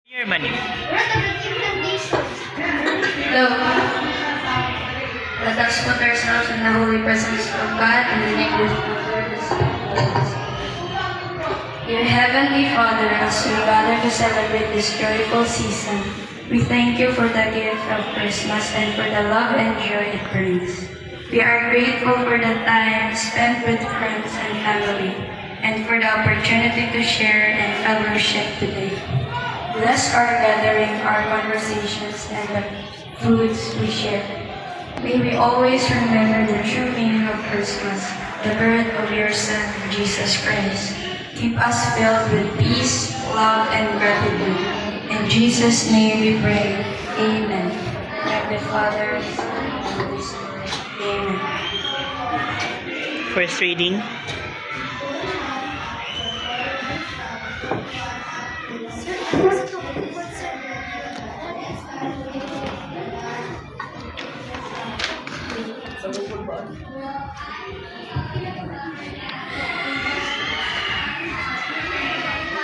Germany. Love. Let us put ourselves in the holy presence of God in the name of the Lord. Dear Heavenly Father, as we gather to celebrate this joyful season, we thank you for the gift of Christmas and for the love and joy it brings. We are grateful for the time spent with friends and family, and for the opportunity to share and fellowship today. Bless our gathering, our conversations, and the foods we share. May we always remember the true meaning of Christmas, the birth of your Son, Jesus Christ. Keep us filled with peace, love, and gratitude. In Jesus' name we pray. Amen. Like the Father, the Son, and the Holy Spirit. Amen. First reading.